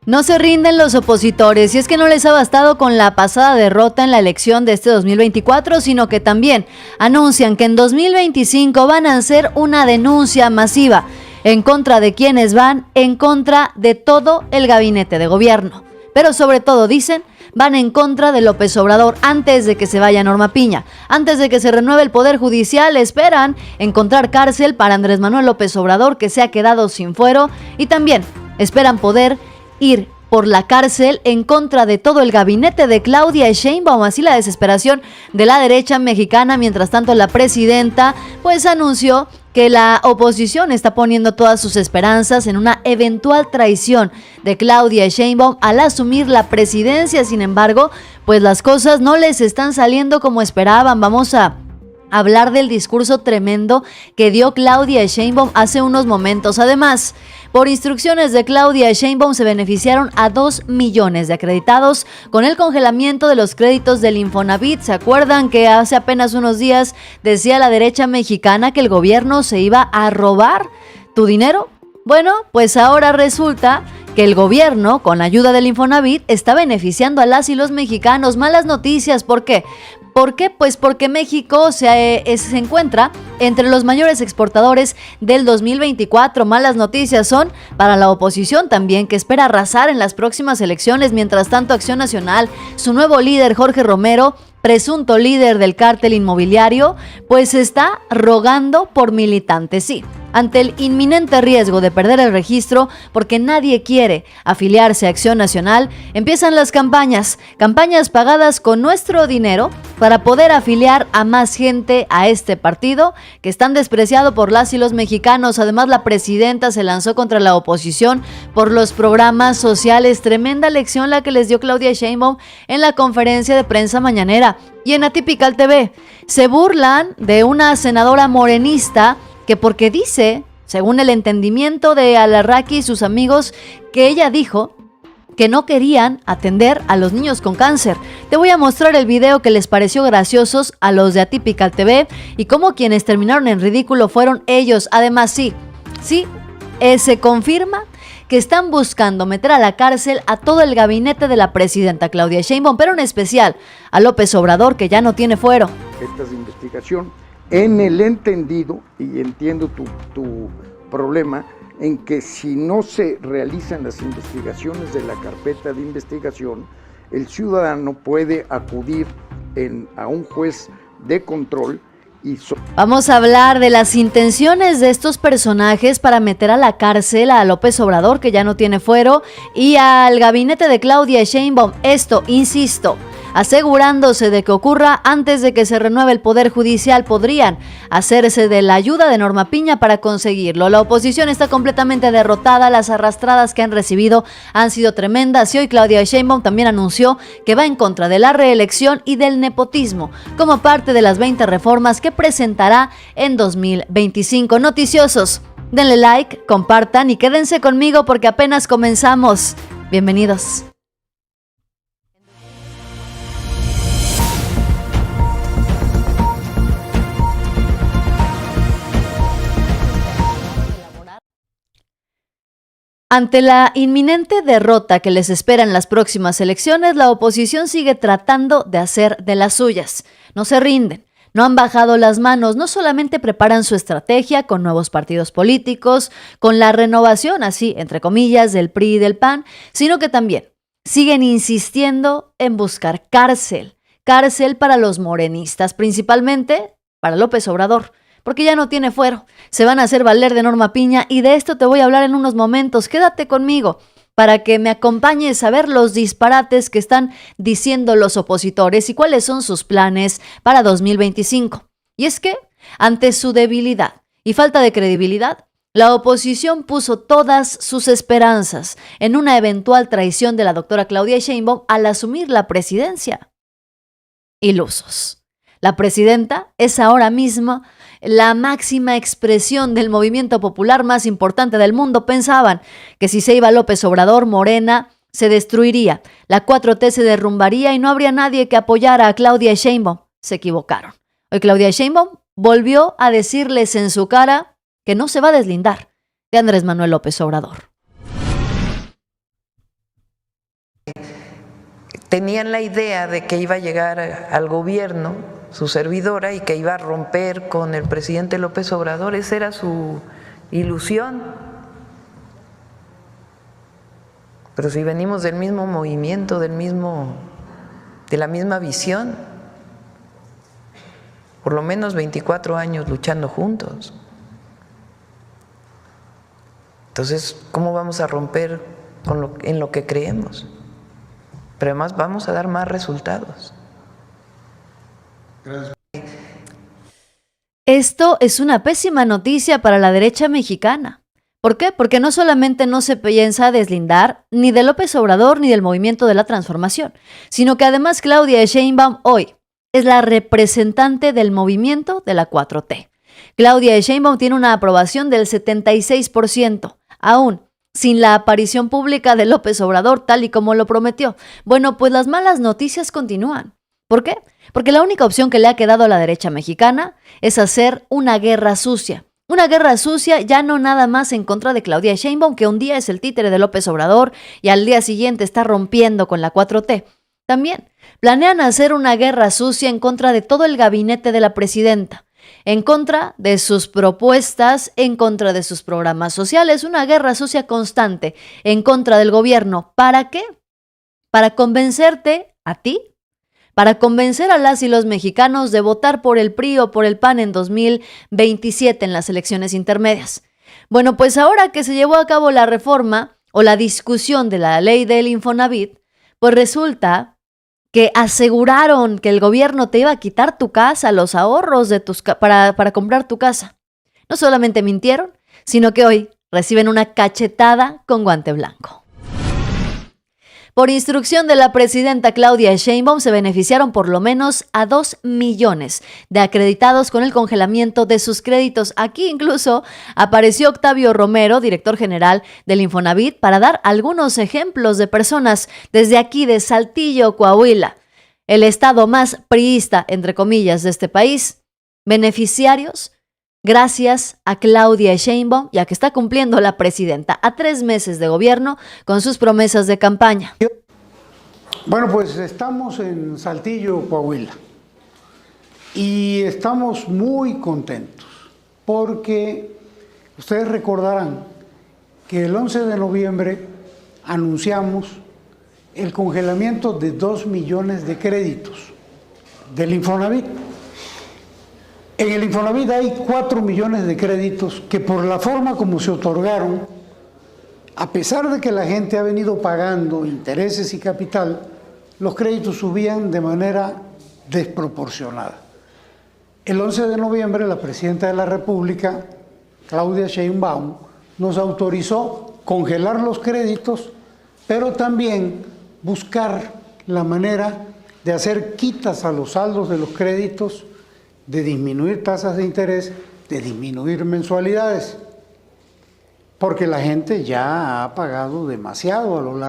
No se rinden los opositores, y es que no les ha bastado con la pasada derrota en la elección de este 2024, sino que también anuncian que en 2025 van a hacer una denuncia masiva en contra de quienes van en contra de todo el gabinete de gobierno. Pero sobre todo, dicen, van en contra de López Obrador antes de que se vaya Norma Piña. Antes de que se renueve el Poder Judicial, esperan encontrar cárcel para Andrés Manuel López Obrador, que se ha quedado sin fuero, y también esperan poder ir por la cárcel en contra de todo el gabinete de Claudia Sheinbaum. Así la desesperación de la derecha mexicana. Mientras tanto, la presidenta pues anunció que la oposición está poniendo todas sus esperanzas en una eventual traición de Claudia Sheinbaum al asumir la presidencia. Sin embargo, pues las cosas no les están saliendo como esperaban. Vamos a hablar del discurso tremendo que dio Claudia Sheinbaum hace unos momentos. Además, por instrucciones de Claudia Sheinbaum se beneficiaron a 2 millones de acreditados con el congelamiento de los créditos del Infonavit. ¿Se acuerdan que hace apenas unos días decía la derecha mexicana que el gobierno se iba a robar tu dinero? Bueno, pues ahora resulta que el gobierno, con ayuda del Infonavit, está beneficiando a las y los mexicanos. Malas noticias, ¿por qué? ¿Por qué? Pues porque México se encuentra entre los mayores exportadores del 2024. Malas noticias son para la oposición también, que espera arrasar en las próximas elecciones. Mientras tanto, Acción Nacional, su nuevo líder, Jorge Romero, presunto líder del cártel inmobiliario, pues está rogando por militantes, sí, ante el inminente riesgo de perder el registro porque nadie quiere afiliarse a Acción Nacional. Empiezan las campañas pagadas con nuestro dinero para poder afiliar a más gente a este partido que es tan despreciado por las y los mexicanos. Además, la presidenta se lanzó contra la oposición por los programas sociales. Tremenda lección la que les dio Claudia Sheinbaum en la conferencia de prensa mañanera. Y en Atypical TV se burlan de una senadora morenista que porque dice, según el entendimiento de Alarraqui y sus amigos, que ella dijo que no querían atender a los niños con cáncer. Te voy a mostrar el video que les pareció graciosos a los de Atypical TV y cómo quienes terminaron en ridículo fueron ellos. Además, se confirma que están buscando meter a la cárcel a todo el gabinete de la presidenta Claudia Sheinbaum, pero en especial a López Obrador, que ya no tiene fuero. Esta es investigación en el entendido, y entiendo tu problema, en que si no se realizan las investigaciones de la carpeta de investigación, el ciudadano puede acudir a un juez de control. Vamos a hablar de las intenciones de estos personajes para meter a la cárcel a López Obrador, que ya no tiene fuero, y al gabinete de Claudia Sheinbaum. Esto, insisto, asegurándose de que ocurra antes de que se renueve el Poder Judicial. Podrían hacerse de la ayuda de Norma Piña para conseguirlo. La oposición está completamente derrotada, las arrastradas que han recibido han sido tremendas y hoy Claudia Sheinbaum también anunció que va en contra de la reelección y del nepotismo como parte de las 20 reformas que presentará en 2025. Noticiosos, denle like, compartan y quédense conmigo porque apenas comenzamos. Bienvenidos. Ante la inminente derrota que les espera en las próximas elecciones, la oposición sigue tratando de hacer de las suyas. No se rinden, no han bajado las manos, no solamente preparan su estrategia con nuevos partidos políticos, con la renovación, así, entre comillas, del PRI y del PAN, sino que también siguen insistiendo en buscar cárcel para los morenistas, principalmente para López Obrador, porque ya no tiene fuero. Se van a hacer valer de Norma Piña y de esto te voy a hablar en unos momentos. Quédate conmigo para que me acompañes a ver los disparates que están diciendo los opositores y cuáles son sus planes para 2025. Y es que, ante su debilidad y falta de credibilidad, la oposición puso todas sus esperanzas en una eventual traición de la doctora Claudia Sheinbaum al asumir la presidencia. Ilusos. La presidenta es ahora mismo la máxima expresión del movimiento popular más importante del mundo. Pensaban que si se iba López Obrador, Morena se destruiría, la 4T se derrumbaría y no habría nadie que apoyara a Claudia Sheinbaum. Se equivocaron. Hoy Claudia Sheinbaum volvió a decirles en su cara que no se va a deslindar de Andrés Manuel López Obrador. tenían la idea de que iba a llegar al gobierno su servidora y que iba a romper con el presidente López Obrador. Esa era su ilusión. Pero si venimos del mismo movimiento, de la misma visión, por lo menos 24 años luchando juntos. Entonces, ¿cómo vamos a romper en lo que creemos? Pero además vamos a dar más resultados. Gracias. Esto es una pésima noticia para la derecha mexicana. ¿Por qué? Porque no solamente no se piensa deslindar ni de López Obrador ni del Movimiento de la Transformación, sino que además Claudia Sheinbaum hoy es la representante del movimiento de la 4T. Claudia Sheinbaum tiene una aprobación del 76%, aún sin la aparición pública de López Obrador tal y como lo prometió. Bueno, pues las malas noticias continúan. ¿Por qué? Porque la única opción que le ha quedado a la derecha mexicana es hacer una guerra sucia. Una guerra sucia ya no nada más en contra de Claudia Sheinbaum, que un día es el títere de López Obrador y al día siguiente está rompiendo con la 4T. También planean hacer una guerra sucia en contra de todo el gabinete de la presidenta, en contra de sus propuestas, en contra de sus programas sociales, una guerra sucia constante en contra del gobierno. ¿Para qué? Para convencerte a ti, para convencer a las y los mexicanos de votar por el PRI o por el PAN en 2027 en las elecciones intermedias. Bueno, pues ahora que se llevó a cabo la reforma o la discusión de la ley del Infonavit, pues resulta que aseguraron que el gobierno te iba a quitar tu casa, los ahorros de para comprar tu casa. No solamente mintieron, sino que hoy reciben una cachetada con guante blanco. Por instrucción de la presidenta Claudia Sheinbaum, se beneficiaron por lo menos a 2 millones de acreditados con el congelamiento de sus créditos. Aquí incluso apareció Octavio Romero, director general del Infonavit, para dar algunos ejemplos de personas desde aquí de Saltillo, Coahuila, el estado más priista, entre comillas, de este país, beneficiarios gracias a Claudia Sheinbaum, ya que está cumpliendo la presidenta a 3 meses de gobierno con sus promesas de campaña. Bueno, pues estamos en Saltillo, Coahuila, y estamos muy contentos porque ustedes recordarán que el 11 de noviembre anunciamos el congelamiento de 2 millones de créditos del Infonavit. En el Infonavit hay 4 millones de créditos que por la forma como se otorgaron, a pesar de que la gente ha venido pagando intereses y capital, los créditos subían de manera desproporcionada. El 11 de noviembre la presidenta de la República, Claudia Sheinbaum, nos autorizó congelar los créditos, pero también buscar la manera de hacer quitas a los saldos de los créditos, de disminuir tasas de interés, de disminuir mensualidades, porque la gente ya ha pagado demasiado a lo largo.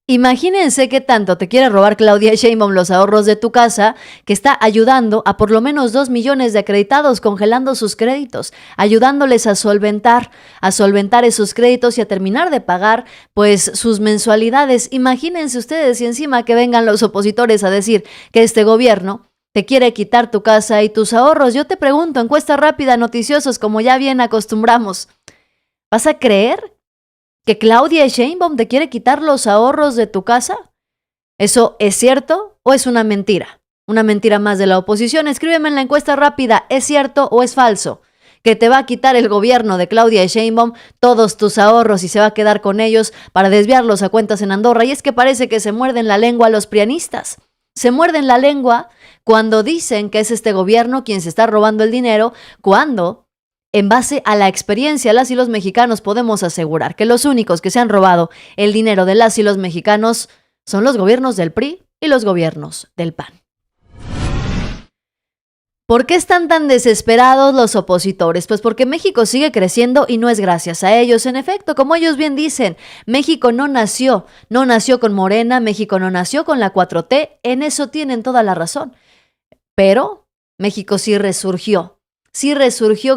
Imagínense qué tanto te quiere robar Claudia Sheinbaum los ahorros de tu casa, que está ayudando a por lo menos 2 millones de acreditados congelando sus créditos, ayudándoles a solventar esos créditos y a terminar de pagar pues sus mensualidades. Imagínense ustedes y encima que vengan los opositores a decir que este gobierno te quiere quitar tu casa y tus ahorros. Yo te pregunto, encuesta rápida, noticiosos, como ya bien acostumbramos, ¿vas a creer que Claudia Sheinbaum te quiere quitar los ahorros de tu casa? ¿Eso es cierto o es una mentira? Una mentira más de la oposición. Escríbeme en la encuesta rápida, ¿es cierto o es falso que te va a quitar el gobierno de Claudia Sheinbaum todos tus ahorros y se va a quedar con ellos para desviarlos a cuentas en Andorra? Y es que parece que se muerden la lengua los prianistas. Se muerden la lengua cuando dicen que es este gobierno quien se está robando el dinero, cuando, en base a la experiencia, las y los mexicanos podemos asegurar que los únicos que se han robado el dinero de las y los mexicanos son los gobiernos del PRI y los gobiernos del PAN. ¿Por qué están tan desesperados los opositores? Pues porque México sigue creciendo y no es gracias a ellos. En efecto, como ellos bien dicen, México no nació con Morena, México no nació con la 4T, en eso tienen toda la razón. Pero México sí resurgió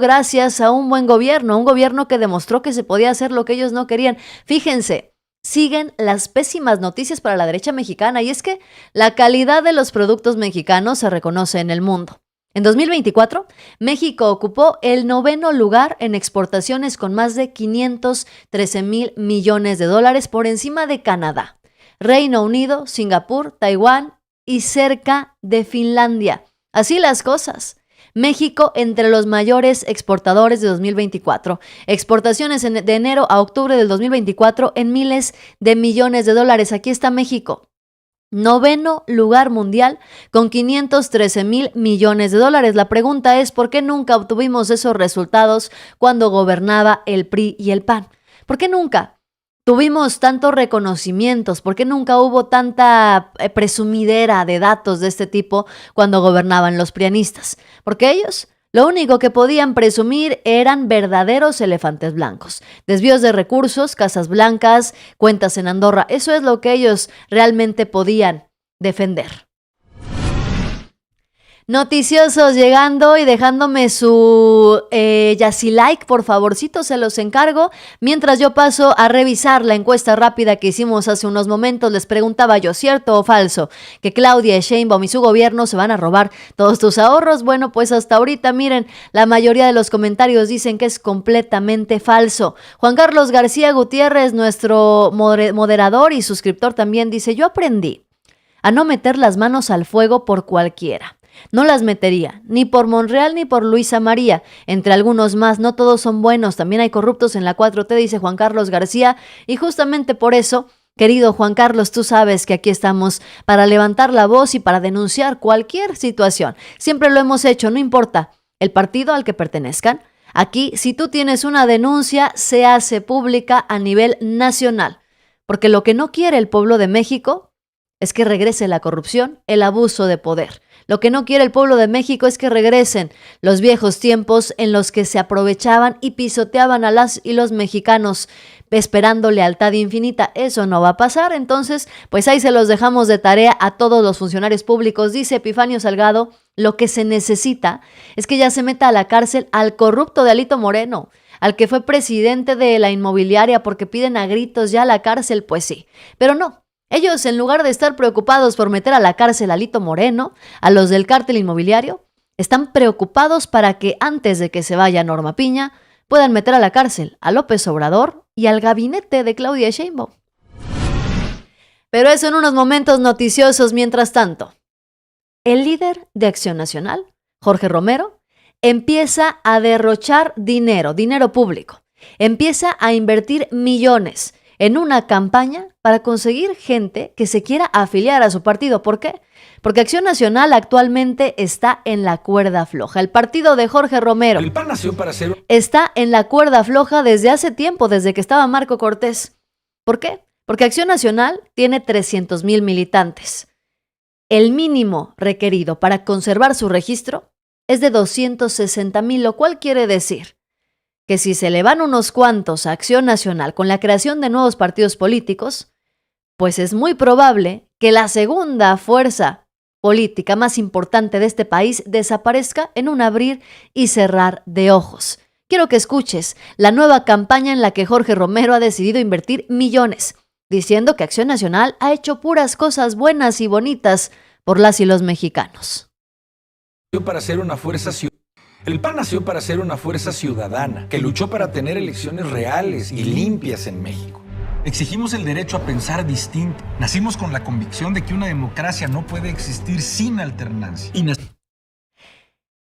gracias a un buen gobierno, un gobierno que demostró que se podía hacer lo que ellos no querían. Fíjense, siguen las pésimas noticias para la derecha mexicana, y es que la calidad de los productos mexicanos se reconoce en el mundo. En 2024, México ocupó el 9º lugar en exportaciones con más de 513,000 millones de dólares por encima de Canadá, Reino Unido, Singapur, Taiwán y cerca de Finlandia. Así las cosas. México entre los mayores exportadores de 2024. Exportaciones de enero a octubre del 2024 en miles de millones de dólares. Aquí está México. 9º lugar mundial con 513,000 millones de dólares. La pregunta es, ¿por qué nunca obtuvimos esos resultados cuando gobernaba el PRI y el PAN? ¿Por qué nunca tuvimos tantos reconocimientos? ¿Por qué nunca hubo tanta presumidera de datos de este tipo cuando gobernaban los prianistas? Porque ellos lo único que podían presumir eran verdaderos elefantes blancos. Desvíos de recursos, casas blancas, cuentas en Andorra. Eso es lo que ellos realmente podían defender. Noticiosos llegando y dejándome su like, por favorcito, se los encargo. Mientras yo paso a revisar la encuesta rápida que hicimos hace unos momentos, les preguntaba yo, ¿cierto o falso que Claudia Sheinbaum y su gobierno se van a robar todos tus ahorros? Bueno, pues hasta ahorita, miren, la mayoría de los comentarios dicen que es completamente falso. Juan Carlos García Gutiérrez, nuestro moderador y suscriptor, también dice, yo aprendí a no meter las manos al fuego por cualquiera. No las metería, ni por Monreal ni por Luisa María, entre algunos más. No todos son buenos, también hay corruptos en la 4T, dice Juan Carlos García, y justamente por eso, querido Juan Carlos, tú sabes que aquí estamos para levantar la voz y para denunciar cualquier situación. Siempre lo hemos hecho, no importa el partido al que pertenezcan. Aquí, si tú tienes una denuncia, se hace pública a nivel nacional, porque lo que no quiere el pueblo de México es que regrese la corrupción, el abuso de poder. Lo que no quiere el pueblo de México es que regresen los viejos tiempos en los que se aprovechaban y pisoteaban a las y los mexicanos esperando lealtad infinita. Eso no va a pasar, entonces pues ahí se los dejamos de tarea a todos los funcionarios públicos. Dice Epifanio Salgado, lo que se necesita es que ya se meta a la cárcel al corrupto de Alito Moreno, al que fue presidente de la inmobiliaria, porque piden a gritos ya la cárcel, pues sí, pero no. Ellos, en lugar de estar preocupados por meter a la cárcel a Alito Moreno, a los del cártel inmobiliario, están preocupados para que antes de que se vaya Norma Piña, puedan meter a la cárcel a López Obrador y al gabinete de Claudia Sheinbaum. Pero eso en unos momentos noticiosos. Mientras tanto, el líder de Acción Nacional, Jorge Romero, empieza a derrochar dinero público, empieza a invertir millones en una campaña para conseguir gente que se quiera afiliar a su partido. ¿Por qué? Porque Acción Nacional actualmente está en la cuerda floja. El partido de Jorge Romero está en la cuerda floja desde hace tiempo, desde que estaba Marco Cortés. ¿Por qué? Porque Acción Nacional tiene 300,000 militantes. El mínimo requerido para conservar su registro es de 260,000, lo cual quiere decir que si se le van unos cuantos a Acción Nacional con la creación de nuevos partidos políticos, pues es muy probable que la segunda fuerza política más importante de este país desaparezca en un abrir y cerrar de ojos. Quiero que escuches la nueva campaña en la que Jorge Romero ha decidido invertir millones, diciendo que Acción Nacional ha hecho puras cosas buenas y bonitas por las y los mexicanos. El PAN nació para ser una fuerza ciudadana que luchó para tener elecciones reales y limpias en México. Exigimos el derecho a pensar distinto. Nacimos con la convicción de que una democracia no puede existir sin alternancia.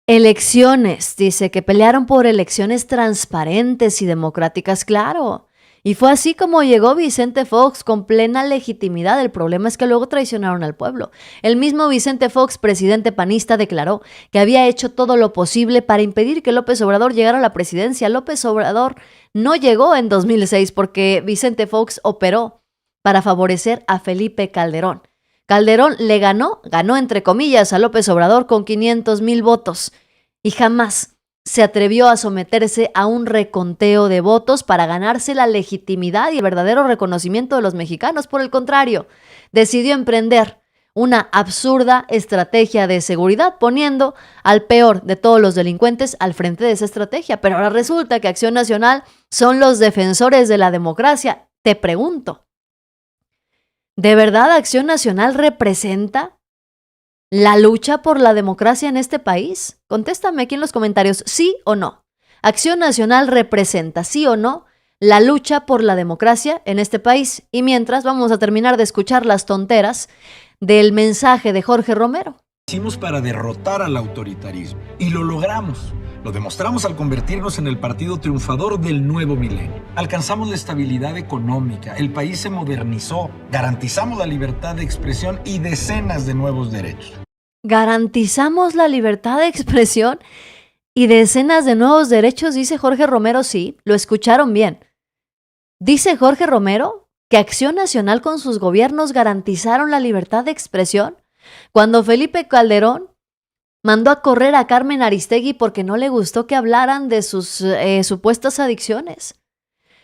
Elecciones, dice que pelearon por elecciones transparentes y democráticas, claro. Y fue así como llegó Vicente Fox con plena legitimidad. El problema es que luego traicionaron al pueblo. El mismo Vicente Fox, presidente panista, declaró que había hecho todo lo posible para impedir que López Obrador llegara a la presidencia. López Obrador no llegó en 2006 porque Vicente Fox operó para favorecer a Felipe Calderón. Calderón le ganó entre comillas a López Obrador con 500,000 votos y jamás se atrevió a someterse a un reconteo de votos para ganarse la legitimidad y el verdadero reconocimiento de los mexicanos. Por el contrario, decidió emprender una absurda estrategia de seguridad, poniendo al peor de todos los delincuentes al frente de esa estrategia. Pero ahora resulta que Acción Nacional son los defensores de la democracia. Te pregunto, ¿De verdad Acción Nacional representa la lucha por la democracia en este país? Contéstame aquí en los comentarios, ¿sí o no? ¿Acción Nacional representa, sí o no, la lucha por la democracia en este país? Y mientras, vamos a terminar de escuchar las tonteras del mensaje de Jorge Romero. Hicimos para derrotar al autoritarismo y lo logramos. Lo demostramos al convertirnos en el partido triunfador del nuevo milenio. Alcanzamos la estabilidad económica, el país se modernizó, garantizamos la libertad de expresión y decenas de nuevos derechos. Garantizamos la libertad de expresión y decenas de nuevos derechos, dice Jorge Romero. Sí, lo escucharon bien. Dice Jorge Romero que Acción Nacional con sus gobiernos garantizaron la libertad de expresión cuando Felipe Calderón mandó a correr a Carmen Aristegui porque no le gustó que hablaran de sus supuestas adicciones.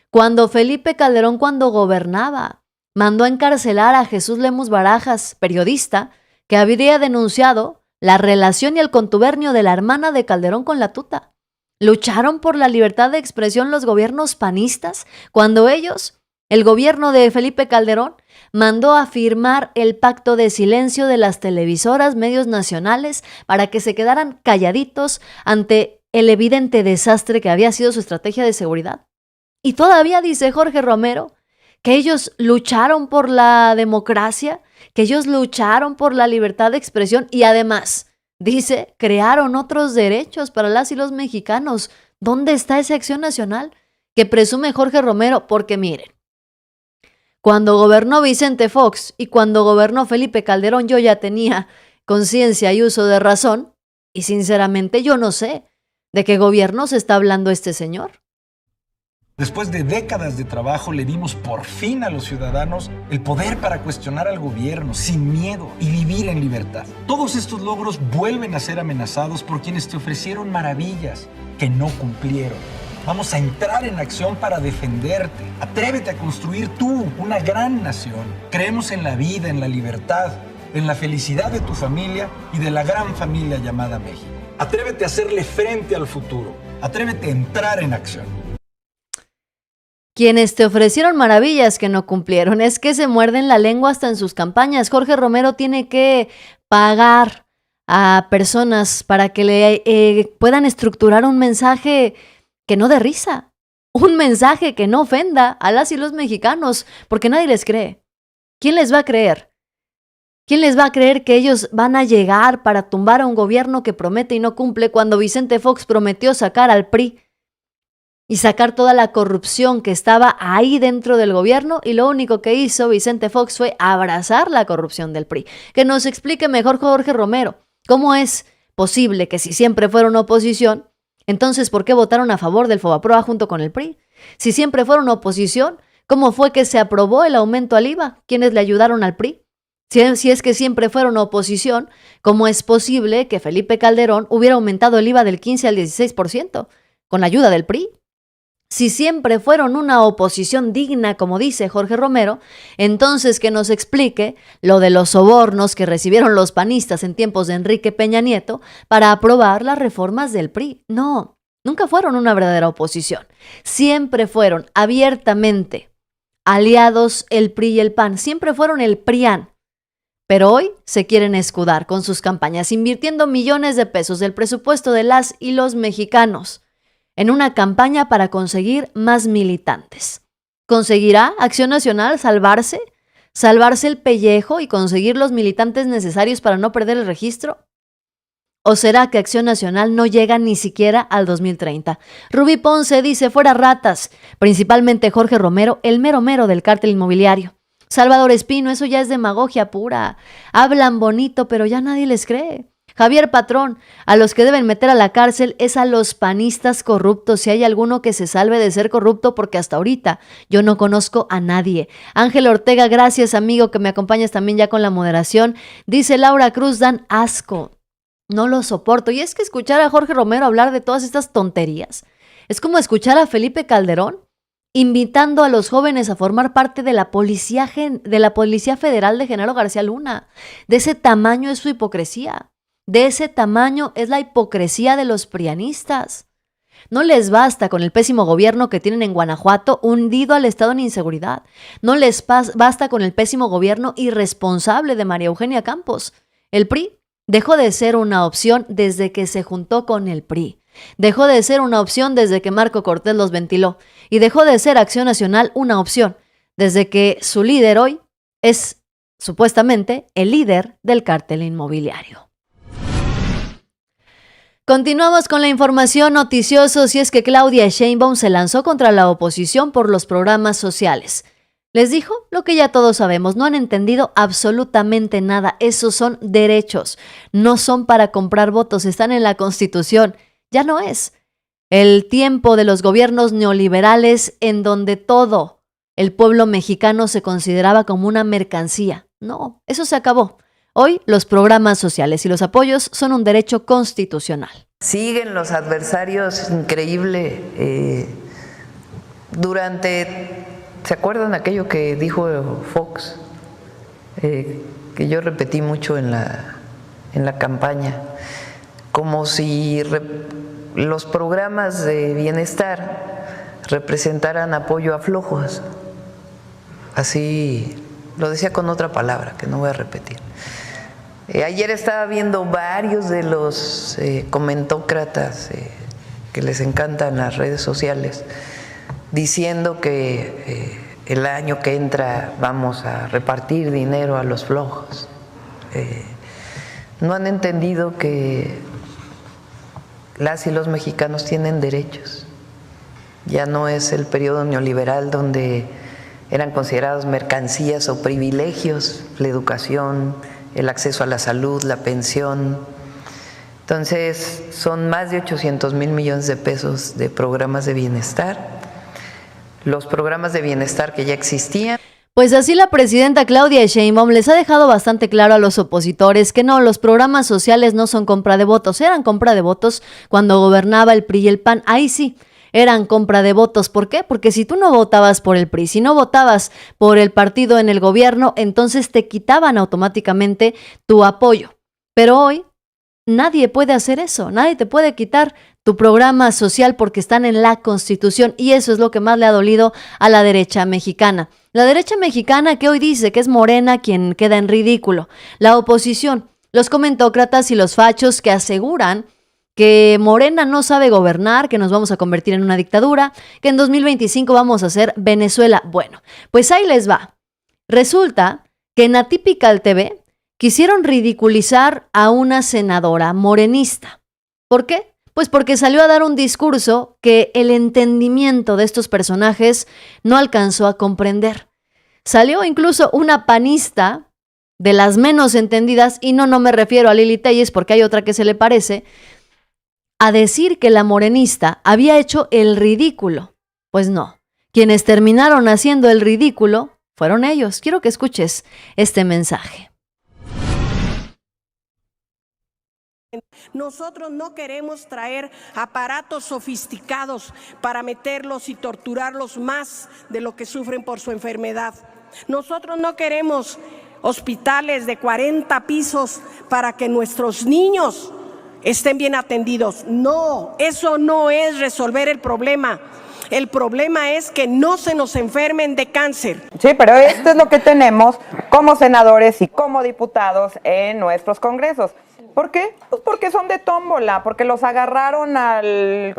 Cuando Felipe Calderón, cuando gobernaba, mandó a encarcelar a Jesús Lemus Barajas, periodista, que habría denunciado la relación y el contubernio de la hermana de Calderón con la tuta. Lucharon por la libertad de expresión los gobiernos panistas cuando ellos, el gobierno de Felipe Calderón, mandó a firmar el pacto de silencio de las televisoras, medios nacionales, para que se quedaran calladitos ante el evidente desastre que había sido su estrategia de seguridad. Y todavía dice Jorge Romero que ellos lucharon por la democracia, que ellos lucharon por la libertad de expresión y además, dice, crearon otros derechos para las y los mexicanos. ¿Dónde está esa Acción Nacional que presume Jorge Romero? Porque miren, cuando gobernó Vicente Fox y cuando gobernó Felipe Calderón, yo ya tenía conciencia y uso de razón, y sinceramente yo no sé de qué gobierno se está hablando este señor. Después de décadas de trabajo, le dimos por fin a los ciudadanos el poder para cuestionar al gobierno sin miedo y vivir en libertad. Todos estos logros vuelven a ser amenazados por quienes te ofrecieron maravillas que no cumplieron. Vamos a entrar en acción para defenderte. Atrévete a construir tú una gran nación. Creemos en la vida, en la libertad, en la felicidad de tu familia y de la gran familia llamada México. Atrévete a hacerle frente al futuro. Atrévete a entrar en acción. Quienes te ofrecieron maravillas que no cumplieron, es que se muerden la lengua hasta en sus campañas. Jorge Romero tiene que pagar a personas para que le puedan estructurar un mensaje que no dé risa, un mensaje que no ofenda a las y los mexicanos, porque nadie les cree. ¿Quién les va a creer? ¿Quién les va a creer que ellos van a llegar para tumbar a un gobierno que promete y no cumple cuando Vicente Fox prometió sacar al PRI y sacar toda la corrupción que estaba ahí dentro del gobierno? Y lo único que hizo Vicente Fox fue abrazar la corrupción del PRI. Que nos explique mejor Jorge Romero, ¿cómo es posible que si siempre fueron oposición, entonces ¿por qué votaron a favor del Fobaproa junto con el PRI? Si siempre fueron oposición, ¿cómo fue que se aprobó el aumento al IVA? ¿Quiénes le ayudaron al PRI? Si es que siempre fueron oposición, ¿cómo es posible que Felipe Calderón hubiera aumentado el IVA del 15 al 16% con la ayuda del PRI? Si siempre fueron una oposición digna, como dice Jorge Romero, entonces que nos explique lo de los sobornos que recibieron los panistas en tiempos de Enrique Peña Nieto para aprobar las reformas del PRI. No, nunca fueron una verdadera oposición. Siempre fueron abiertamente aliados el PRI y el PAN. Siempre fueron el PRIAN. Pero hoy se quieren escudar con sus campañas, invirtiendo millones de pesos del presupuesto de las y los mexicanos en una campaña para conseguir más militantes. ¿Conseguirá Acción Nacional salvarse el pellejo y conseguir los militantes necesarios para no perder el registro? ¿O será que Acción Nacional no llega ni siquiera al 2030? Rubí Ponce dice, fuera ratas, principalmente Jorge Romero, el mero mero del cártel inmobiliario. Salvador Espino, eso ya es demagogia pura. Hablan bonito, pero ya nadie les cree. Javier Patrón, a los que deben meter a la cárcel es a los panistas corruptos, si hay alguno que se salve de ser corrupto, porque hasta ahorita yo no conozco a nadie. Ángel Ortega, gracias amigo que me acompañas también ya con la moderación. Dice Laura Cruz, dan asco, no lo soporto. Y es que escuchar a Jorge Romero hablar de todas estas tonterías es como escuchar a Felipe Calderón invitando a los jóvenes a formar parte de la Policía Federal de Genaro García Luna. De ese tamaño es su hipocresía. De ese tamaño es la hipocresía de los prianistas. No les basta con el pésimo gobierno que tienen en Guanajuato, hundido al Estado en inseguridad. No les basta con el pésimo gobierno irresponsable de María Eugenia Campos. El PRI dejó de ser una opción desde que se juntó con el PRI. Dejó de ser una opción desde que Marco Cortés los ventiló. Y dejó de ser Acción Nacional una opción desde que su líder hoy es supuestamente el líder del cártel inmobiliario. Continuamos con la información noticiosa, si es que Claudia Sheinbaum se lanzó contra la oposición por los programas sociales. Les dijo lo que ya todos sabemos, no han entendido absolutamente nada, esos son derechos, no son para comprar votos, están en la Constitución, ya no es el tiempo de los gobiernos neoliberales en donde todo el pueblo mexicano se consideraba como una mercancía. No, eso se acabó. Hoy los programas sociales y los apoyos son un derecho constitucional. Siguen los adversarios increíble. ¿Se acuerdan aquello que dijo Fox? Que yo repetí mucho en la campaña. Como si los programas de bienestar representaran apoyo a flojos. Así lo decía con otra palabra, que no voy a repetir. Ayer estaba viendo varios de los comentócratas que les encantan las redes sociales, diciendo que el año que entra vamos a repartir dinero a los flojos. No han entendido que las y los mexicanos tienen derechos. Ya no es el periodo neoliberal donde eran considerados mercancías o privilegios, la educación, el acceso a la salud, la pensión. Entonces, son más de 800,000 millones de pesos de programas de bienestar. Los programas de bienestar que ya existían. Pues así la presidenta Claudia Sheinbaum les ha dejado bastante claro a los opositores que no, los programas sociales no son compra de votos, eran compra de votos cuando gobernaba el PRI y el PAN, ahí sí, eran compra de votos. ¿Por qué? Porque si tú no votabas por el PRI, si no votabas por el partido en el gobierno, entonces te quitaban automáticamente tu apoyo. Pero hoy nadie puede hacer eso, nadie te puede quitar tu programa social porque están en la Constitución, y eso es lo que más le ha dolido a la derecha mexicana. La derecha mexicana que hoy dice que es Morena quien queda en ridículo. La oposición, los comentócratas y los fachos que aseguran que Morena no sabe gobernar, que nos vamos a convertir en una dictadura, que en 2025 vamos a hacer Venezuela. Bueno, pues ahí les va. Resulta que en Atypical TV quisieron ridiculizar a una senadora morenista. ¿Por qué? Pues porque salió a dar un discurso que el entendimiento de estos personajes no alcanzó a comprender. Salió incluso una panista de las menos entendidas, y no me refiero a Lili Telles porque hay otra que se le parece, a decir que la morenista había hecho el ridículo. Pues no, quienes terminaron haciendo el ridículo fueron ellos. Quiero que escuches este mensaje. Nosotros no queremos traer aparatos sofisticados para meterlos y torturarlos más de lo que sufren por su enfermedad. Nosotros no queremos hospitales de 40 pisos para que nuestros niños estén bien atendidos. No, eso no es resolver el problema. El problema es que no se nos enfermen de cáncer. Sí, pero esto es lo que tenemos como senadores y como diputados en nuestros congresos. ¿Por qué? Pues porque son de tómbola, porque los agarraron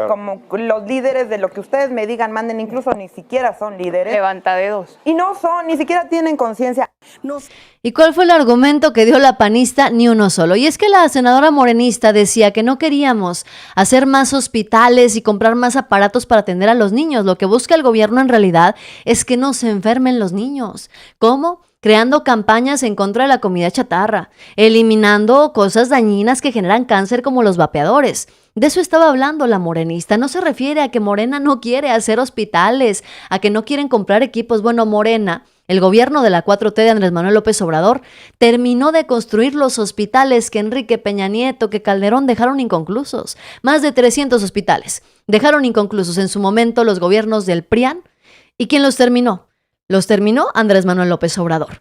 como los líderes de lo que ustedes me digan, manden, incluso ni siquiera son líderes. Levantadedos. Y no son, ni siquiera tienen conciencia. ¿Y cuál fue el argumento que dio la panista? Ni uno solo. Y es que la senadora morenista decía que no queríamos hacer más hospitales y comprar más aparatos para atender a los niños. Lo que busca el gobierno en realidad es que no se enfermen los niños. ¿Cómo? Creando campañas en contra de la comida chatarra, eliminando cosas dañinas que generan cáncer como los vapeadores. De eso estaba hablando la morenista. No se refiere a que Morena no quiere hacer hospitales, a que no quieren comprar equipos. Bueno, Morena, el gobierno de la 4T de Andrés Manuel López Obrador, terminó de construir los hospitales que Enrique Peña Nieto, que Calderón dejaron inconclusos. Más de 300 hospitales dejaron inconclusos en su momento los gobiernos del PRIAN. ¿Y quién los terminó? Los terminó Andrés Manuel López Obrador.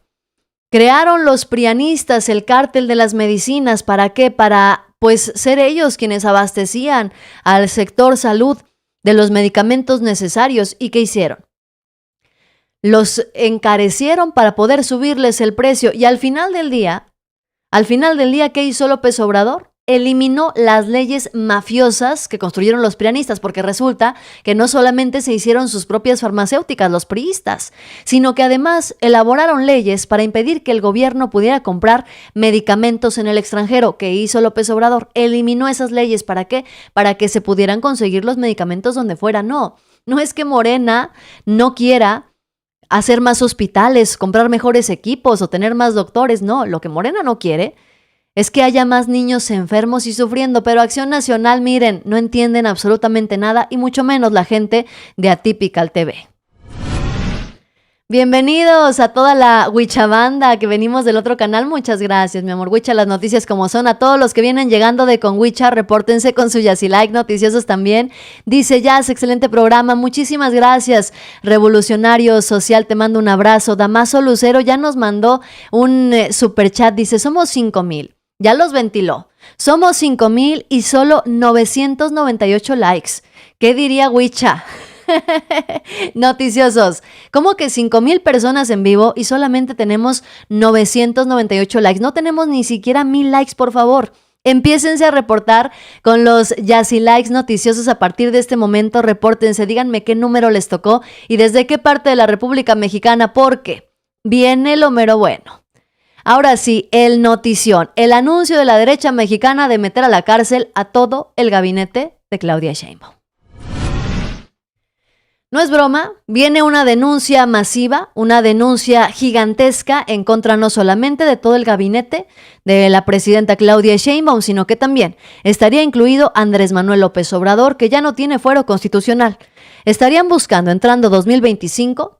Crearon los prianistas el cártel de las medicinas. ¿Para qué? Para pues ser ellos quienes abastecían al sector salud de los medicamentos necesarios. ¿Y qué hicieron? Los encarecieron para poder subirles el precio y al final del día, ¿qué hizo López Obrador? Eliminó las leyes mafiosas que construyeron los prianistas, porque resulta que no solamente se hicieron sus propias farmacéuticas, los priistas, sino que además elaboraron leyes para impedir que el gobierno pudiera comprar medicamentos en el extranjero. ¿Qué hizo López Obrador? Eliminó esas leyes. ¿Para qué? Para que se pudieran conseguir los medicamentos donde fuera. No es que Morena no quiera hacer más hospitales, comprar mejores equipos o tener más doctores. No, lo que Morena no quiere es que haya más niños enfermos y sufriendo, pero Acción Nacional, miren, no entienden absolutamente nada y mucho menos la gente de Atypical TV. Bienvenidos a toda la Huichabanda que venimos del otro canal. Muchas gracias, mi amor. Huicha, las noticias como son. A todos los que vienen llegando de con Huicha, repórtense con su Yacilike, noticiosos también. Dice Jazz, excelente programa. Muchísimas gracias. Revolucionario Social, te mando un abrazo. Damaso Lucero ya nos mandó un superchat. Dice, somos 5,000. Ya los ventiló. Somos 5,000 y solo 998 likes. ¿Qué diría Huicha? Noticiosos, ¿cómo que 5,000 personas en vivo y solamente tenemos 998 likes? No tenemos ni siquiera 1,000 likes, por favor. Empiécense a reportar con los Yacilike noticiosos a partir de este momento. Repórtense, díganme qué número les tocó y desde qué parte de la República Mexicana, porque viene lo mero bueno. Ahora sí, el notición, el anuncio de la derecha mexicana de meter a la cárcel a todo el gabinete de Claudia Sheinbaum. No es broma, viene una denuncia masiva, una denuncia gigantesca en contra no solamente de todo el gabinete de la presidenta Claudia Sheinbaum, sino que también estaría incluido Andrés Manuel López Obrador, que ya no tiene fuero constitucional. Estarían buscando, entrando 2025,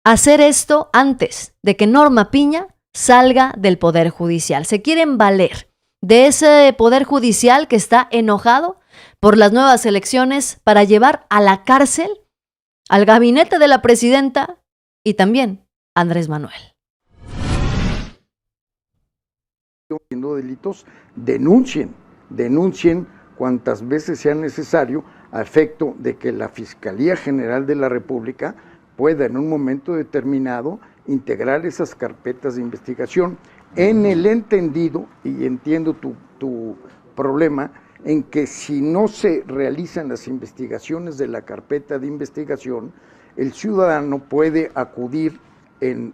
hacer esto antes de que Norma Piña salga del Poder Judicial. Se quieren valer de ese Poder Judicial que está enojado por las nuevas elecciones para llevar a la cárcel al gabinete de la presidenta y también a Andrés Manuel. Haciendo delitos, denuncien cuantas veces sea necesario a efecto de que la Fiscalía General de la República pueda en un momento determinado integrar esas carpetas de investigación en el entendido, y entiendo tu problema, en que si no se realizan las investigaciones de la carpeta de investigación, el ciudadano puede acudir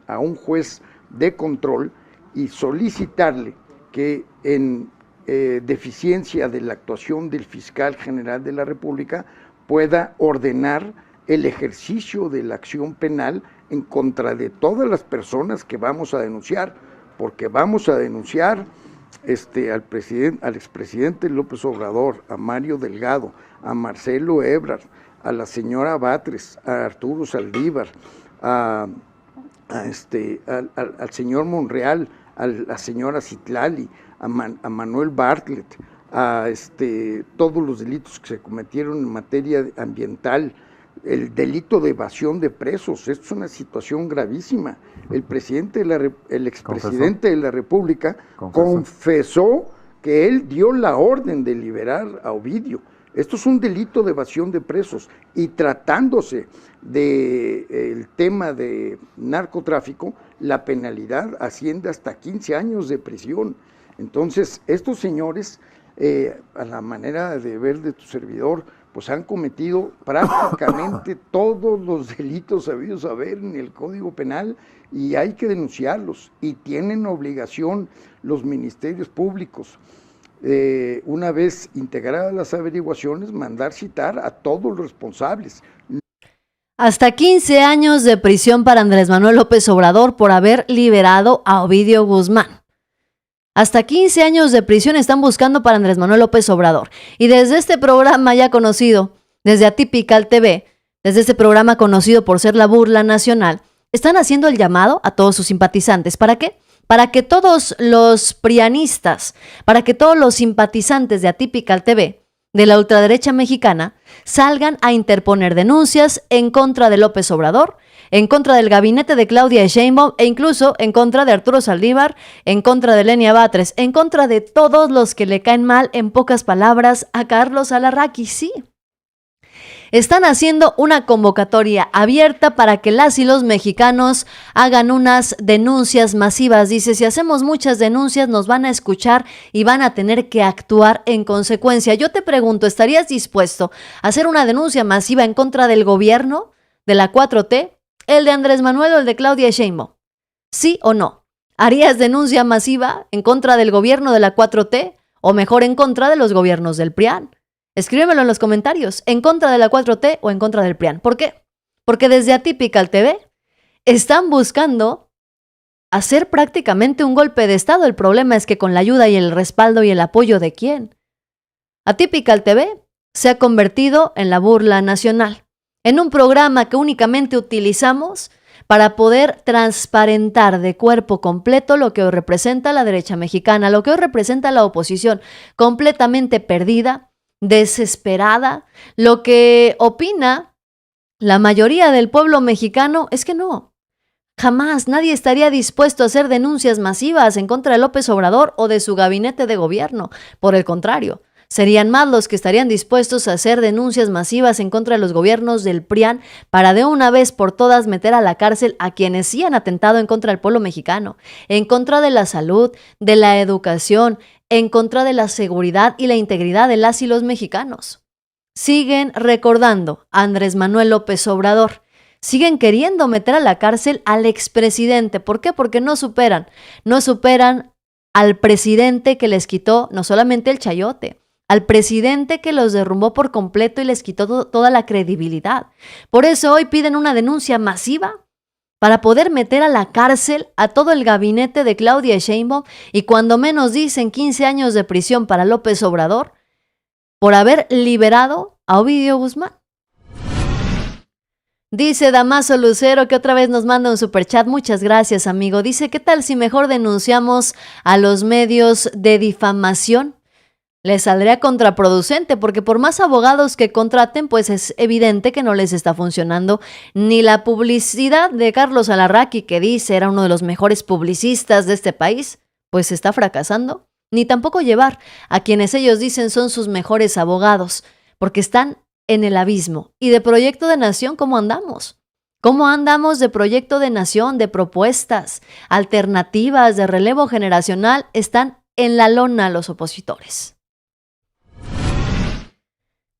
a un juez de control y solicitarle que en deficiencia de la actuación del fiscal general de la República pueda ordenar el ejercicio de la acción penal en contra de todas las personas que vamos a denunciar, porque vamos a denunciar al expresidente López Obrador, a Mario Delgado, a Marcelo Ebrard, a la señora Batres, a Arturo Saldívar, al señor Monreal, a la señora Citlali, a Manuel Bartlett, a todos los delitos que se cometieron en materia ambiental, el delito de evasión de presos. Esto es una situación gravísima. El expresidente de la República confesó que él dio la orden de liberar a Ovidio. Esto es un delito de evasión de presos, y tratándose del tema de narcotráfico, la penalidad asciende hasta 15 años de prisión. Entonces, estos señores, a la manera de ver de tu servidor, pues han cometido prácticamente todos los delitos habidos a ver en el Código Penal, y hay que denunciarlos, y tienen obligación los ministerios públicos, una vez integradas las averiguaciones, mandar citar a todos los responsables. Hasta 15 años de prisión para Andrés Manuel López Obrador por haber liberado a Ovidio Guzmán. Hasta 15 años de prisión están buscando para Andrés Manuel López Obrador. Y desde este programa ya conocido, desde Atypical TV, desde este programa conocido por ser la burla nacional, están haciendo el llamado a todos sus simpatizantes. ¿Para qué? Para que todos los prianistas, para que todos los simpatizantes de Atypical TV, de la ultraderecha mexicana, salgan a interponer denuncias en contra de López Obrador, en contra del gabinete de Claudia Sheinbaum e incluso en contra de Arturo Saldívar, en contra de Lenia Batres, en contra de todos los que le caen mal, en pocas palabras, a Carlos Alarraqui, sí. Están haciendo una convocatoria abierta para que las y los mexicanos hagan unas denuncias masivas. Dice, si hacemos muchas denuncias nos van a escuchar y van a tener que actuar en consecuencia. Yo te pregunto, ¿estarías dispuesto a hacer una denuncia masiva en contra del gobierno de la 4T? ¿El de Andrés Manuel o el de Claudia Sheinbaum? ¿Sí o no? ¿Harías denuncia masiva en contra del gobierno de la 4T o mejor en contra de los gobiernos del PRIAN? Escríbemelo en los comentarios, ¿en contra de la 4T o en contra del PRIAN? ¿Por qué? Porque desde Atypical TV están buscando hacer prácticamente un golpe de Estado. El problema es que con la ayuda y el respaldo y el apoyo ¿de quién? Atypical TV se ha convertido en la burla nacional, en un programa que únicamente utilizamos para poder transparentar de cuerpo completo lo que hoy representa la derecha mexicana, lo que hoy representa la oposición, completamente perdida, desesperada. Lo que opina la mayoría del pueblo mexicano es que no, jamás nadie estaría dispuesto a hacer denuncias masivas en contra de López Obrador o de su gabinete de gobierno. Por el contrario, serían más los que estarían dispuestos a hacer denuncias masivas en contra de los gobiernos del PRIAN para de una vez por todas meter a la cárcel a quienes sí han atentado en contra del pueblo mexicano, en contra de la salud, de la educación, en contra de la seguridad y la integridad de las y los mexicanos. Siguen recordando a Andrés Manuel López Obrador. Siguen queriendo meter a la cárcel al expresidente. ¿Por qué? Porque no superan al presidente que les quitó no solamente el chayote, al presidente que los derrumbó por completo y les quitó toda la credibilidad. Por eso hoy piden una denuncia masiva para poder meter a la cárcel a todo el gabinete de Claudia Sheinbaum y cuando menos dicen 15 años de prisión para López Obrador por haber liberado a Ovidio Guzmán. Dice Damaso Lucero, que otra vez nos manda un superchat. Muchas gracias, amigo. Dice, ¿qué tal si mejor denunciamos a los medios de difamación? Les saldría contraproducente porque por más abogados que contraten, pues es evidente que no les está funcionando ni la publicidad de Carlos Alarraqui, que dice era uno de los mejores publicistas de este país, pues está fracasando, ni tampoco llevar a quienes ellos dicen son sus mejores abogados, porque están en el abismo. Y de Proyecto de Nación, ¿cómo andamos? ¿Cómo andamos de Proyecto de Nación, de propuestas alternativas, de relevo generacional? Están en la lona los opositores.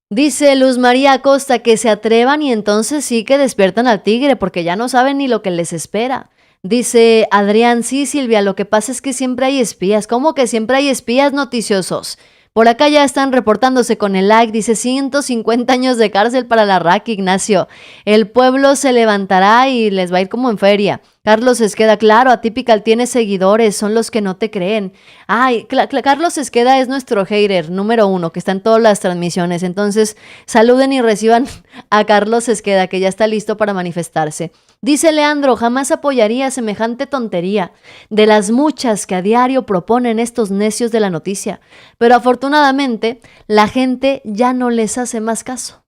Dice Luz María Acosta que se atrevan y entonces sí que despiertan al tigre porque ya no saben ni lo que les espera. Dice Adrián, sí Silvia, lo que pasa es que siempre hay espías. ¿Cómo que siempre hay espías noticiosos? Por acá ya están reportándose con el like. Dice 150 años de cárcel para Alarraqui, Ignacio. El pueblo se levantará y les va a ir como en feria. Carlos Esqueda, claro, Atypical tiene seguidores, son los que no te creen. Ay, Carlos Esqueda es nuestro hater número 1, que está en todas las transmisiones. Entonces, saluden y reciban a Carlos Esqueda, que ya está listo para manifestarse. Dice Leandro, jamás apoyaría semejante tontería de las muchas que a diario proponen estos necios de la noticia. Pero afortunadamente, la gente ya no les hace más caso.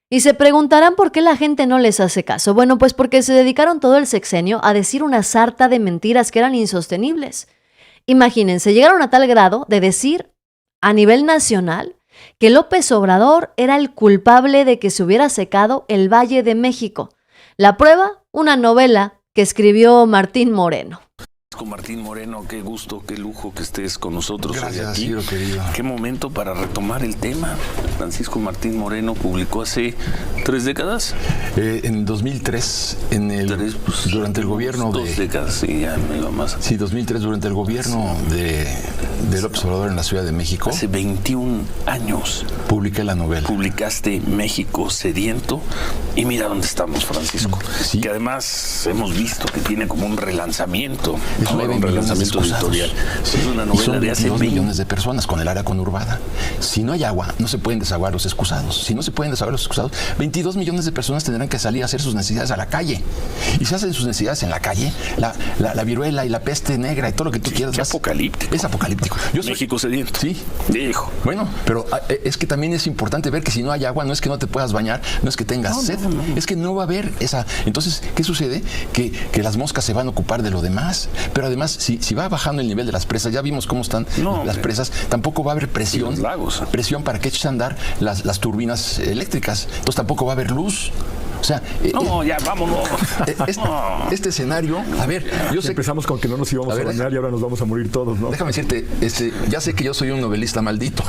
Y se preguntarán por qué la gente no les hace caso. Bueno, pues porque se dedicaron todo el sexenio a decir una sarta de mentiras que eran insostenibles. Imagínense, llegaron a tal grado de decir a nivel nacional que López Obrador era el culpable de que se hubiera secado el Valle de México. La prueba, una novela que escribió Martín Moreno. Con Martín Moreno, qué gusto, qué lujo que estés con nosotros. Gracias, hoy aquí. Querido. Qué momento para retomar el tema. Francisco Martín Moreno publicó hace 3 décadas. En 2003, durante el gobierno de... 2 décadas, sí, ya no iba más. Sí, 2003, durante el gobierno de López Obrador en la Ciudad de México. Hace 21 años. Publiqué la novela. Publicaste México Sediento y mira dónde estamos, Francisco. Sí. Que además hemos visto que tiene como un relanzamiento. Es un relanzamiento editorial. Sí. Es una novela de hace 20 millones de personas con el área conurbada. Si no hay agua, no se pueden desaguar los excusados. Si no se pueden desaguar los excusados, 22 millones de personas tendrán que salir a hacer sus necesidades a la calle. Y si hacen sus necesidades en la calle, la viruela y la peste negra y todo lo que tú quieras. Es apocalíptico. Es apocalíptico. México sediento. Sí. Dijo. Bueno, pero es que también es importante ver que si no hay agua, no es que no te puedas bañar, no es que tengas sed, es que no va a haber esa. Entonces, ¿qué sucede? Que las moscas se van a ocupar de lo demás. Pero además, si va bajando el nivel de las presas, ya vimos cómo están las presas, tampoco va a haber presión. Los lagos. Presión para que eches a andar las turbinas eléctricas. Entonces tampoco va a haber luz. O sea, ya vámonos. Este escenario, a ver, yo sé. Empezamos con que no nos íbamos a bañar y ahora nos vamos a morir todos, ¿no? Déjame decirte, ya sé que yo soy un novelista maldito.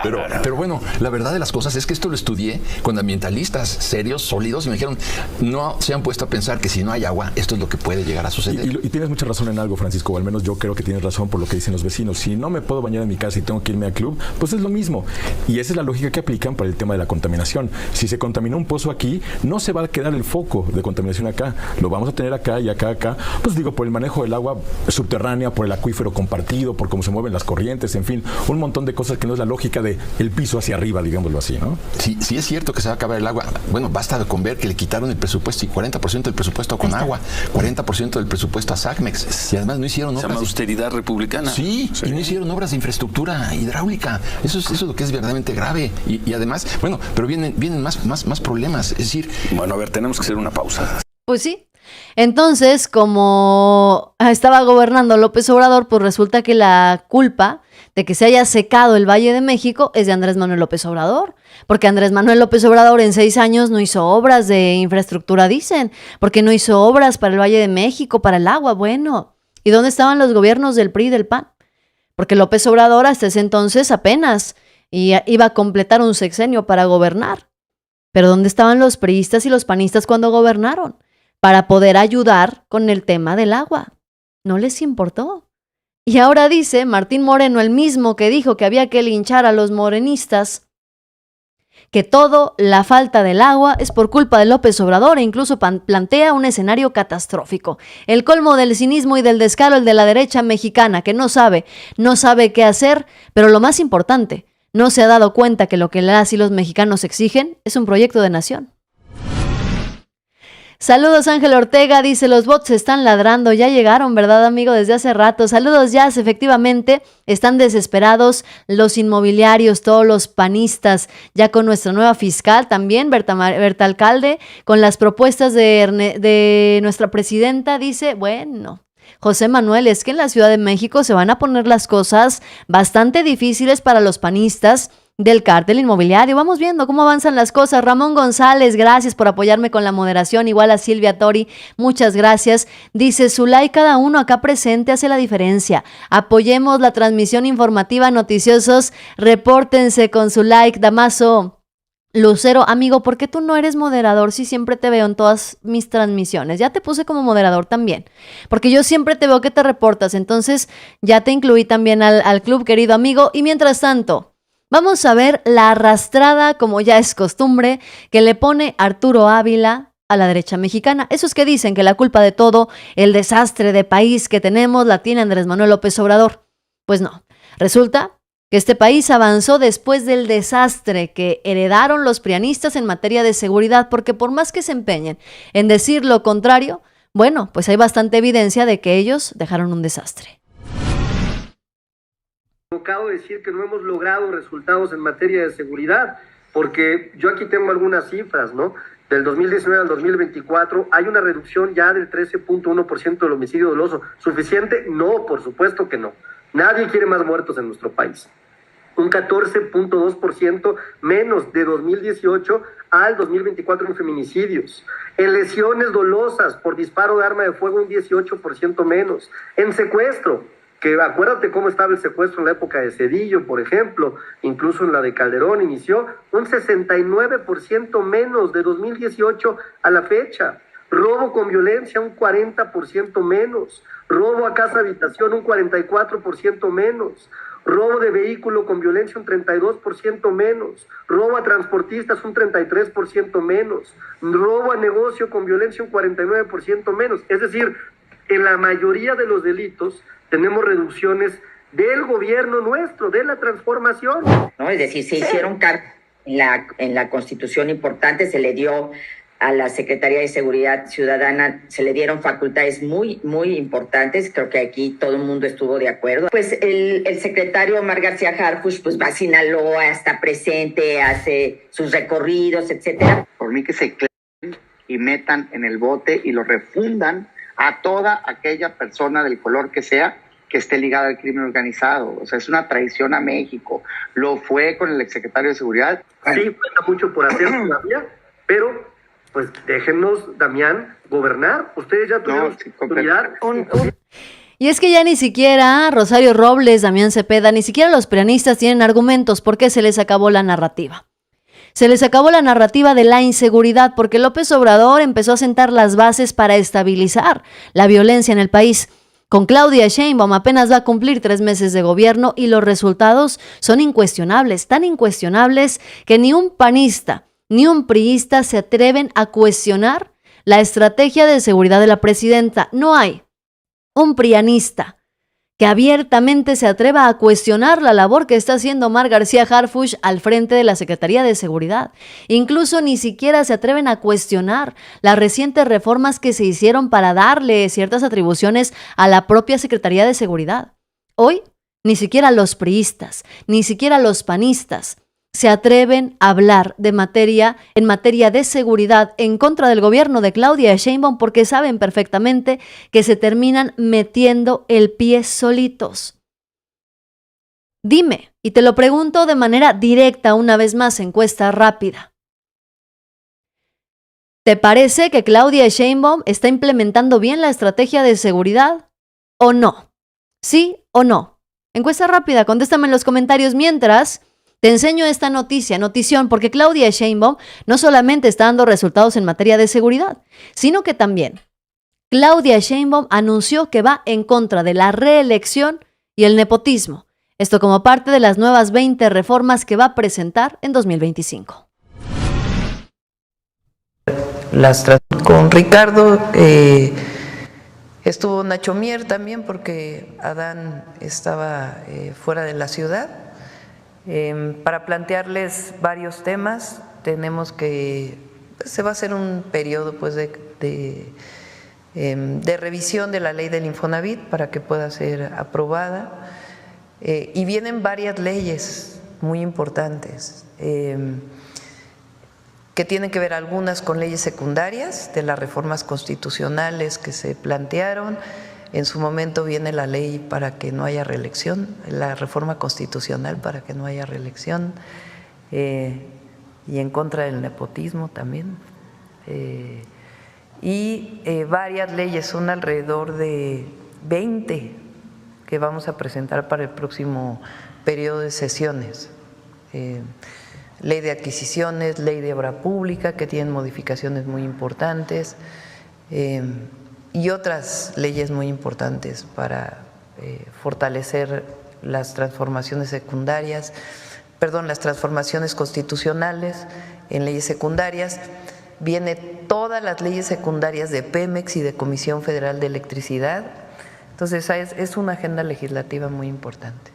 Pero bueno, la verdad de las cosas es que esto lo estudié con ambientalistas serios, sólidos, y me dijeron, no se han puesto a pensar que si no hay agua, esto es lo que puede llegar a suceder. Y tienes mucha razón en algo, Francisco, o al menos yo creo que tienes razón por lo que dicen los vecinos. Si no me puedo bañar en mi casa y tengo que irme al club, pues es lo mismo. Y esa es la lógica que aplican para el tema de la contaminación. Si se contaminó un pozo aquí, no se va a quedar el foco de contaminación acá. Lo vamos a tener acá y acá. Pues digo, por el manejo del agua subterránea, por el acuífero compartido, por cómo se mueven las corrientes, en fin, un montón de cosas que no es la lógica de el piso hacia arriba, digámoslo así, ¿no? Sí es cierto que se va a acabar el agua. Bueno, basta con ver que le quitaron el presupuesto y 40% del presupuesto con agua, 40% del presupuesto a SACMEX. Y además no hicieron obras. Se llama austeridad republicana. Sí, y no hicieron obras de infraestructura hidráulica. Eso es lo que es verdaderamente grave. Y además, bueno, pero vienen más problemas. Es decir, bueno, a ver, tenemos que hacer una pausa. Pues sí. Entonces, como estaba gobernando López Obrador, pues resulta que la culpa de que se haya secado el Valle de México es de Andrés Manuel López Obrador, porque Andrés Manuel López Obrador en 6 años no hizo obras de infraestructura, dicen, porque no hizo obras para el Valle de México, para el agua. Bueno, ¿y dónde estaban los gobiernos del PRI y del PAN? Porque López Obrador hasta ese entonces apenas iba a completar un sexenio para gobernar. Pero ¿dónde estaban los priistas y los panistas cuando gobernaron? Para poder ayudar con el tema del agua. No les importó. Y ahora dice Martín Moreno, el mismo que dijo que había que linchar a los morenistas, que toda la falta del agua es por culpa de López Obrador e incluso plantea un escenario catastrófico. El colmo del cinismo y del descaro, el de la derecha mexicana, que no sabe qué hacer, pero lo más importante, no se ha dado cuenta que lo que las y los mexicanos exigen es un proyecto de nación. Saludos, Ángel Ortega, dice, los bots están ladrando, ya llegaron, ¿verdad, amigo? Desde hace rato. Saludos, Jazz, efectivamente, están desesperados los inmobiliarios, todos los panistas, ya con nuestra nueva fiscal también, Berta Alcalde, con las propuestas de nuestra presidenta, dice, bueno, José Manuel, es que en la Ciudad de México se van a poner las cosas bastante difíciles para los panistas del cártel inmobiliario. Vamos viendo cómo avanzan las cosas. Ramón González, gracias por apoyarme con la moderación. Igual a Silvia Tori, muchas gracias. Dice, su like cada uno acá presente hace la diferencia. Apoyemos la transmisión informativa, noticiosos, repórtense con su like. Damaso Lucero, amigo, ¿por qué tú no eres moderador si siempre te veo en todas mis transmisiones? Ya te puse como moderador también, porque yo siempre te veo que te reportas, entonces ya te incluí también al club, querido amigo. Y mientras tanto, vamos a ver la arrastrada, como ya es costumbre, que le pone Arturo Ávila a la derecha mexicana. Esos que dicen que la culpa de todo el desastre de país que tenemos la tiene Andrés Manuel López Obrador. Pues no, resulta que este país avanzó después del desastre que heredaron los prianistas en materia de seguridad, porque por más que se empeñen en decir lo contrario, bueno, pues hay bastante evidencia de que ellos dejaron un desastre. Acabo de decir que no hemos logrado resultados en materia de seguridad, porque yo aquí tengo algunas cifras, ¿no? Del 2019 al 2024 hay una reducción ya del 13.1% del homicidio doloso. ¿Suficiente? No, por supuesto que no. Nadie quiere más muertos en nuestro país. Un 14.2% menos de 2018 al 2024 en feminicidios. En lesiones dolosas por disparo de arma de fuego, un 18% menos. En secuestro, que acuérdate cómo estaba el secuestro en la época de Zedillo, por ejemplo, incluso en la de Calderón inició, un 69% menos de 2018 a la fecha. Robo con violencia, un 40% menos. Robo a casa habitación, un 44% menos. Robo de vehículo con violencia, un 32% menos. Robo a transportistas, un 33% menos. Robo a negocio con violencia, un 49% menos. Es decir, en la mayoría de los delitos tenemos reducciones del gobierno nuestro, de la transformación. ¿No? Es decir, se hicieron cargos en la Constitución importante, se le dio a la Secretaría de Seguridad Ciudadana, se le dieron facultades muy, muy importantes. Creo que aquí todo el mundo estuvo de acuerdo. Pues el secretario Omar García Harfuch pues va a Sinaloa, está presente, hace sus recorridos, etcétera. Por mí que se claven y metan en el bote y lo refundan a toda aquella persona del color que sea que esté ligada al crimen organizado. O sea, es una traición a México. Lo fue con el exsecretario de Seguridad. Sí, falta mucho por hacer todavía, pero pues déjennos, Damián, gobernar. Ustedes ya tuvieron oportunidad. Y es que ya ni siquiera Rosario Robles, Damián Cepeda, ni siquiera los prianistas tienen argumentos porque se les acabó la narrativa. Se les acabó la narrativa de la inseguridad porque López Obrador empezó a sentar las bases para estabilizar la violencia en el país. Con Claudia Sheinbaum apenas va a cumplir 3 meses de gobierno y los resultados son incuestionables, tan incuestionables que ni un panista ni un priista se atreven a cuestionar la estrategia de seguridad de la presidenta. No hay un prianista que abiertamente se atreva a cuestionar la labor que está haciendo Omar García Harfuch al frente de la Secretaría de Seguridad. Incluso ni siquiera se atreven a cuestionar las recientes reformas que se hicieron para darle ciertas atribuciones a la propia Secretaría de Seguridad. Hoy, ni siquiera los priistas, ni siquiera los panistas se atreven a hablar en materia de seguridad en contra del gobierno de Claudia Sheinbaum porque saben perfectamente que se terminan metiendo el pie solitos. Dime, y te lo pregunto de manera directa una vez más, encuesta rápida. ¿Te parece que Claudia Sheinbaum está implementando bien la estrategia de seguridad o no? ¿Sí o no? Encuesta rápida, contéstame en los comentarios mientras te enseño esta notición, porque Claudia Sheinbaum no solamente está dando resultados en materia de seguridad, sino que también Claudia Sheinbaum anunció que va en contra de la reelección y el nepotismo. Esto como parte de las nuevas 20 reformas que va a presentar en 2025. Con Ricardo estuvo Nacho Mier también porque Adán estaba fuera de la ciudad. Para plantearles varios temas, se va a hacer un periodo pues de revisión de la ley del Infonavit para que pueda ser aprobada. Y vienen varias leyes muy importantes que tienen que ver algunas con leyes secundarias de las reformas constitucionales que se plantearon. En su momento viene la ley para que no haya reelección, la reforma constitucional para que no haya reelección y en contra del nepotismo también. Y varias leyes, son alrededor de 20 que vamos a presentar para el próximo periodo de sesiones. Ley de adquisiciones, ley de obra pública, que tienen modificaciones muy importantes. Y otras leyes muy importantes para fortalecer las transformaciones las transformaciones constitucionales en leyes secundarias. Viene todas las leyes secundarias de Pemex y de Comisión Federal de Electricidad. Entonces es una agenda legislativa muy importante.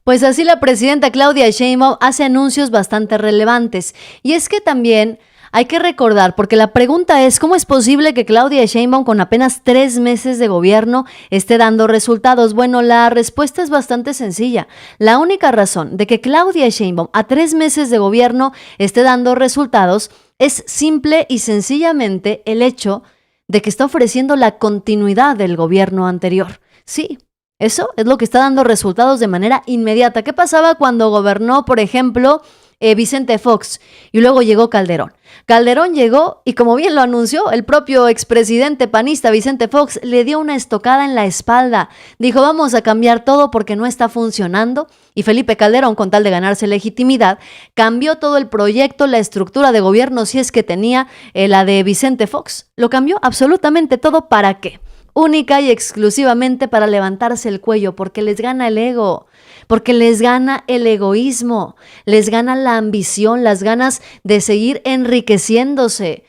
Pues así la presidenta Claudia Sheinbaum hace anuncios bastante relevantes. Y es que también hay que recordar, porque la pregunta es, ¿cómo es posible que Claudia Sheinbaum con apenas 3 meses de gobierno esté dando resultados? Bueno, la respuesta es bastante sencilla. La única razón de que Claudia Sheinbaum a 3 meses de gobierno esté dando resultados es simple y sencillamente el hecho de que está ofreciendo la continuidad del gobierno anterior. Sí, eso es lo que está dando resultados de manera inmediata. ¿Qué pasaba cuando gobernó, por ejemplo, Vicente Fox y luego llegó Calderón? Calderón llegó y, como bien lo anunció el propio expresidente panista Vicente Fox, le dio una estocada en la espalda. Dijo, vamos a cambiar todo porque no está funcionando. Y Felipe Calderón, con tal de ganarse legitimidad, cambió todo el proyecto, la estructura de gobierno, si es que tenía la de Vicente Fox. Lo cambió absolutamente todo. ¿Para qué? Única y exclusivamente para levantarse el cuello, porque les gana el ego, porque les gana el egoísmo, les gana la ambición, las ganas de seguir enriqueciéndose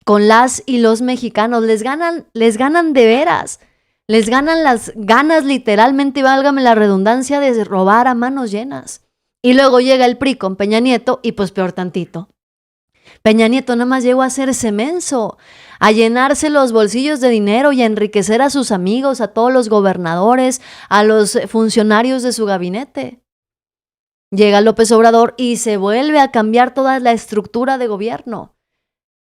con las y los mexicanos, les ganan de veras, Les ganan las ganas literalmente, válgame la redundancia, de robar a manos llenas. Y luego llega el PRI con Peña Nieto y pues peor tantito. Peña Nieto nada más llegó a hacerse menso, a llenarse los bolsillos de dinero y a enriquecer a sus amigos, a todos los gobernadores, a los funcionarios de su gabinete. Llega López Obrador y se vuelve a cambiar toda la estructura de gobierno.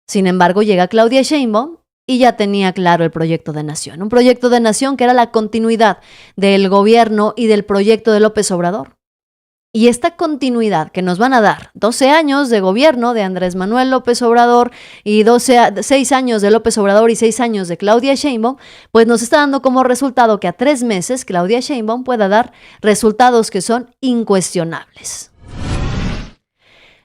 Sin embargo, llega Claudia Sheinbaum y ya tenía claro el proyecto de nación. Un proyecto de nación que era la continuidad del gobierno y del proyecto de López Obrador. Y esta continuidad que nos van a dar 12 años de gobierno de Andrés Manuel López Obrador y 6 años de López Obrador y 6 años de Claudia Sheinbaum, pues nos está dando como resultado que a 3 meses Claudia Sheinbaum pueda dar resultados que son incuestionables.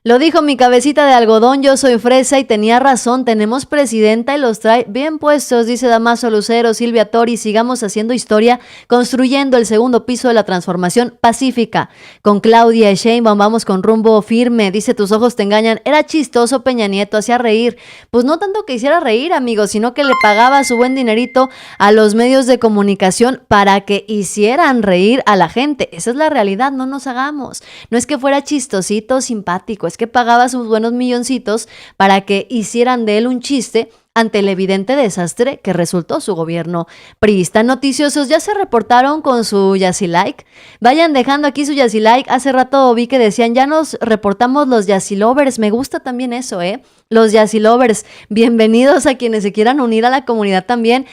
Lo dijo mi cabecita de algodón, yo soy fresa y tenía razón, tenemos presidenta y los trae bien puestos, dice Damaso Lucero, Silvia Tori, sigamos haciendo historia, construyendo el segundo piso de la transformación pacífica. Con Claudia Sheinbaum vamos con rumbo firme, dice tus ojos te engañan, era chistoso Peña Nieto, hacía reír. Pues no tanto que hiciera reír, amigos, sino que le pagaba su buen dinerito a los medios de comunicación para que hicieran reír a la gente. Esa es la realidad, no nos hagamos. No es que fuera chistosito, simpático, es que pagaba sus buenos milloncitos para que hicieran de él un chiste ante el evidente desastre que resultó su gobierno priista. Noticiosos, ya se reportaron con su Yasilike. Vayan dejando aquí su Yasilike. Hace rato vi que decían, ya nos reportamos los Yasilovers. Me gusta también eso, los Yasilovers. Bienvenidos a quienes se quieran unir a la comunidad también.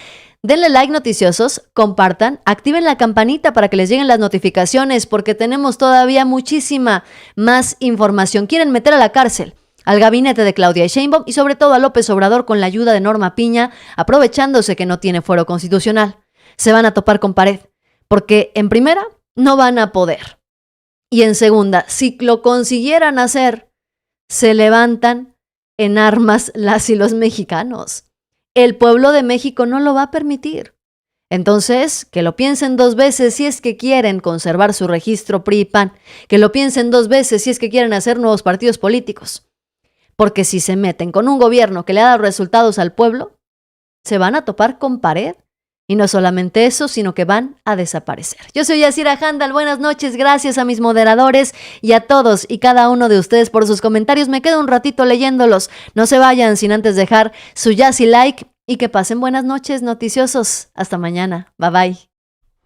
Denle like, noticiosos, compartan, activen la campanita para que les lleguen las notificaciones porque tenemos todavía muchísima más información. Quieren meter a la cárcel al gabinete de Claudia Sheinbaum y sobre todo a López Obrador con la ayuda de Norma Piña, aprovechándose que no tiene fuero constitucional. Se van a topar con pared porque en primera no van a poder y en segunda, si lo consiguieran hacer, se levantan en armas las y los mexicanos. El pueblo de México no lo va a permitir. Entonces, que lo piensen 2 veces si es que quieren conservar su registro PRI y PAN, que lo piensen 2 veces si es que quieren hacer nuevos partidos políticos. Porque si se meten con un gobierno que le ha dado resultados al pueblo, se van a topar con pared. Y no solamente eso, sino que van a desaparecer. Yo soy Yasira Handal, buenas noches, gracias a mis moderadores y a todos y cada uno de ustedes por sus comentarios. Me quedo un ratito leyéndolos. No se vayan sin antes dejar su Yasi like y que pasen buenas noches, noticiosos. Hasta mañana. Bye bye.